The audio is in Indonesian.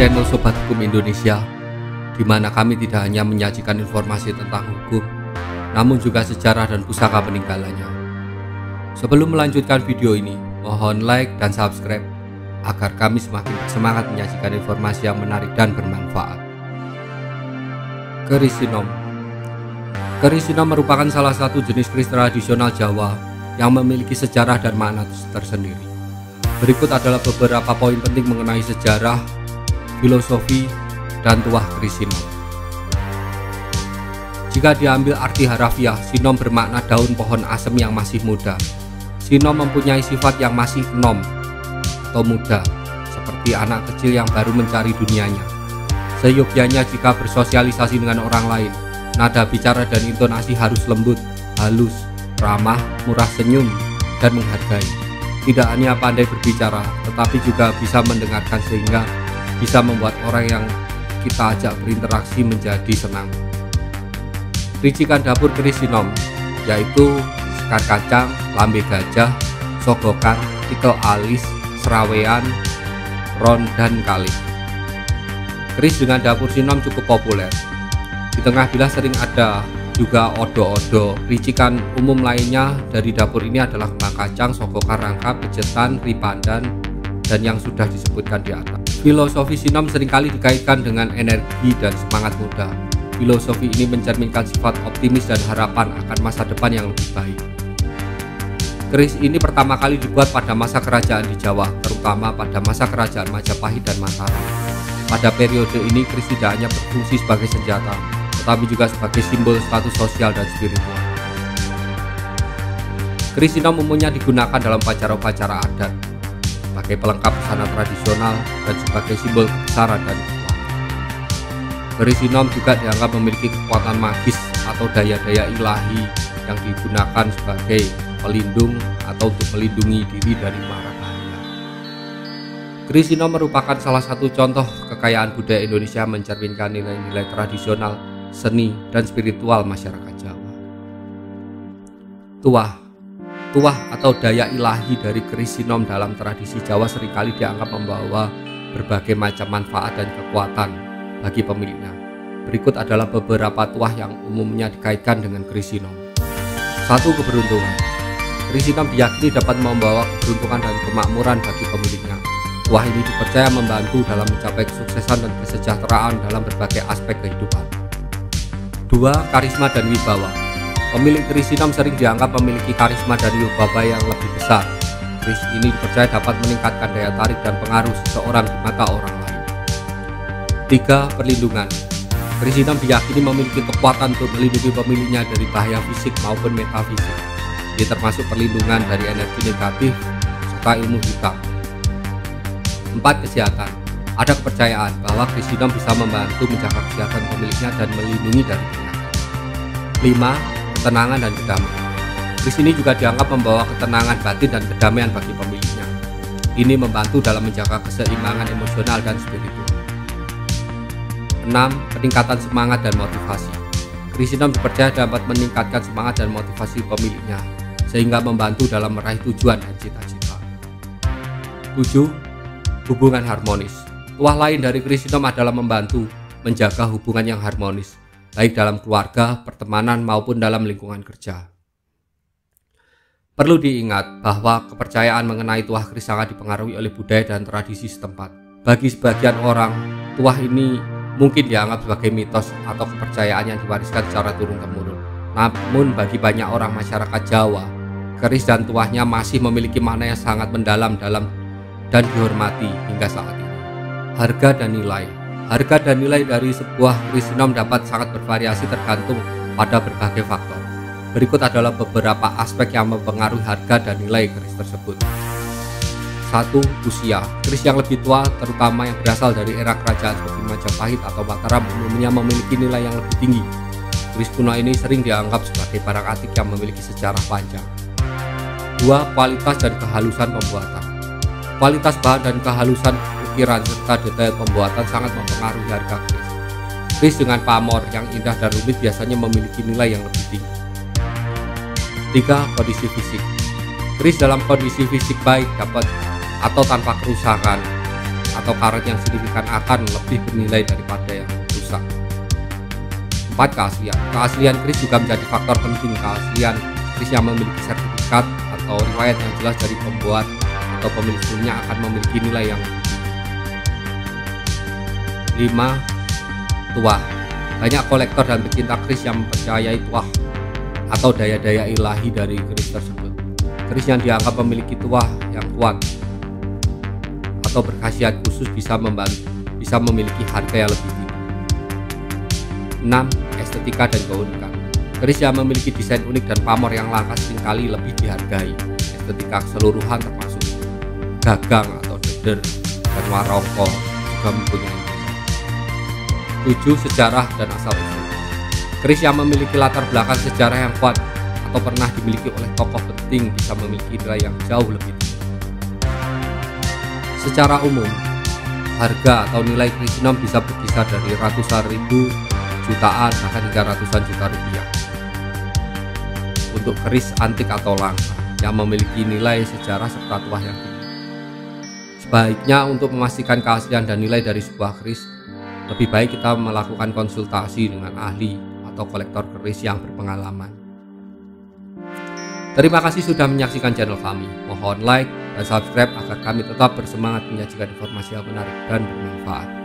channel Sobat Hukum Indonesia, di mana kami tidak hanya menyajikan informasi tentang hukum, namun juga sejarah dan pusaka peninggalannya. Sebelum melanjutkan video ini, mohon like dan subscribe agar kami semakin bersemangat menyajikan informasi yang menarik dan bermanfaat. Keris Sinom. Keris Sinom merupakan salah satu jenis keris tradisional Jawa yang memiliki sejarah dan makna tersendiri. Berikut adalah beberapa poin penting mengenai sejarah, filosofi, dan tuah keris Sinom. Jika diambil arti harafiah, Sinom bermakna daun pohon asem yang masih muda. Sinom mempunyai sifat yang masih nom atau muda, seperti anak kecil yang baru mencari dunianya. Seyogyanya jika bersosialisasi dengan orang lain, nada bicara dan intonasi harus lembut, halus, ramah, murah senyum, dan menghargai. Tidak hanya pandai berbicara, tetapi juga bisa mendengarkan sehingga bisa membuat orang yang kita ajak berinteraksi menjadi senang. Ricikan dapur keris Sinom yaitu sekar kacang, lambe gajah, sogokan, tikel alis, serawean, ron, dan kalih. Keris dengan dapur Sinom cukup populer. Di tengah bilah sering ada juga odo-odo. Ricikan umum lainnya dari dapur ini adalah kembang kacang, sogokan rangkap, pejetan, ripandan, dan yang sudah disebutkan di atas. Filosofi Sinom seringkali dikaitkan dengan energi dan semangat muda. Filosofi ini mencerminkan sifat optimis dan harapan akan masa depan yang lebih baik. Keris ini pertama kali dibuat pada masa kerajaan di Jawa, terutama pada masa kerajaan Majapahit dan Mataram. Pada periode ini, keris tidak hanya berfungsi sebagai senjata, tetapi juga sebagai simbol status sosial dan spiritual. Keris Sinom umumnya digunakan dalam upacara-upacara adat, sebagai pelengkap busana tradisional dan sebagai simbol kebesaran dan kekuatan. Keris Sinom juga dianggap memiliki kekuatan magis atau daya-daya ilahi yang digunakan sebagai pelindung atau untuk melindungi diri dari mara bahaya. Keris Sinom merupakan salah satu contoh kekayaan budaya Indonesia, mencerminkan nilai-nilai tradisional, seni, dan spiritual masyarakat Jawa. Tuah atau daya ilahi dari keris Sinom dalam tradisi Jawa seringkali dianggap membawa berbagai macam manfaat dan kekuatan bagi pemiliknya. Berikut adalah beberapa tuah yang umumnya dikaitkan dengan keris Sinom. 1. Keberuntungan. Keris Sinom diyakini dapat membawa keberuntungan dan kemakmuran bagi pemiliknya. Tuah ini dipercaya membantu dalam mencapai kesuksesan dan kesejahteraan dalam berbagai aspek kehidupan. 2. Karisma dan wibawa. Pemilik keris Sinom sering dianggap memiliki karisma dan wibawa yang lebih besar. Keris ini dipercaya dapat meningkatkan daya tarik dan pengaruh seseorang di mata orang lain. 3. Perlindungan. Keris Sinom diyakini memiliki kekuatan untuk melindungi pemiliknya dari bahaya fisik maupun metafisik. Ini termasuk perlindungan dari energi negatif serta ilmu hitam. 4. Kesehatan. Ada kepercayaan bahwa keris Sinom bisa membantu menjaga kesehatan pemiliknya dan melindungi dari penyakit. 5. Ketenangan dan kedamaian. Keris ini juga dianggap membawa ketenangan batin dan kedamaian bagi pemiliknya. Ini membantu dalam menjaga keseimbangan emosional dan spiritual. 6. Peningkatan semangat dan motivasi. Keris Sinom dipercaya dapat meningkatkan semangat dan motivasi pemiliknya, sehingga membantu dalam meraih tujuan dan cita-cita. 7. Hubungan harmonis. Tuah lain dari keris Sinom adalah membantu menjaga hubungan yang harmonis, baik dalam keluarga, pertemanan, maupun dalam lingkungan kerja. Perlu diingat bahwa kepercayaan mengenai tuah keris sangat dipengaruhi oleh budaya dan tradisi setempat. Bagi sebagian orang, tuah ini mungkin dianggap sebagai mitos atau kepercayaan yang diwariskan secara turun-temurun. Namun bagi banyak orang masyarakat Jawa, keris dan tuahnya masih memiliki makna yang sangat mendalam dan dihormati hingga saat ini. Harga dan nilai. Harga dan nilai dari sebuah keris Sinom dapat sangat bervariasi tergantung pada berbagai faktor. Berikut adalah beberapa aspek yang mempengaruhi harga dan nilai keris tersebut. 1. Usia. Keris yang lebih tua, terutama yang berasal dari era kerajaan seperti Majapahit atau Mataram, umumnya memiliki nilai yang lebih tinggi. Keris kuno ini sering dianggap sebagai barang antik yang memiliki sejarah panjang. 2. Kualitas dan kehalusan pembuatan. Kualitas bahan dan kehalusan ukiran serta detail pembuatan sangat mempengaruhi harga keris. Keris dengan pamor yang indah dan rumit biasanya memiliki nilai yang lebih tinggi. 3. Kondisi fisik. Keris dalam kondisi fisik baik dapat atau tanpa kerusakan atau karat yang signifikan akan lebih bernilai daripada yang rusak. 4. Keaslian. Keaslian keris juga menjadi faktor penting. Keaslian keris yang memiliki sertifikat atau riwayat yang jelas dari pembuat atau pemilik sebelumnya akan memiliki nilai yang tinggi. 5. Tuah. Banyak kolektor dan pecinta keris yang mempercayai tuah atau daya-daya ilahi dari keris tersebut. Keris yang dianggap memiliki tuah yang kuat atau berkhasiat khusus bisa memiliki harga yang lebih tinggi. 6. Estetika dan keunikan. Keris yang memiliki desain unik dan pamor yang langka seringkali lebih dihargai. Estetika keseluruhan termasuk gagang atau deder dan waroko juga mempunyai. 7. Sejarah dan asal-usul. Keris yang memiliki latar belakang sejarah yang kuat atau pernah dimiliki oleh tokoh penting bisa memiliki nilai yang jauh lebih tinggi. Secara umum, harga atau nilai keris sinom bisa berkisar dari ratusan ribu, jutaan, bahkan hingga ratusan juta rupiah. Untuk keris antik atau langka yang memiliki nilai sejarah serta tuah yang tinggi. Sebaiknya untuk memastikan keaslian dan nilai dari sebuah keris, lebih baik kita melakukan konsultasi dengan ahli atau kolektor keris yang berpengalaman. Terima kasih sudah menyaksikan channel kami. Mohon like dan subscribe agar kami tetap bersemangat menyajikan informasi yang menarik dan bermanfaat.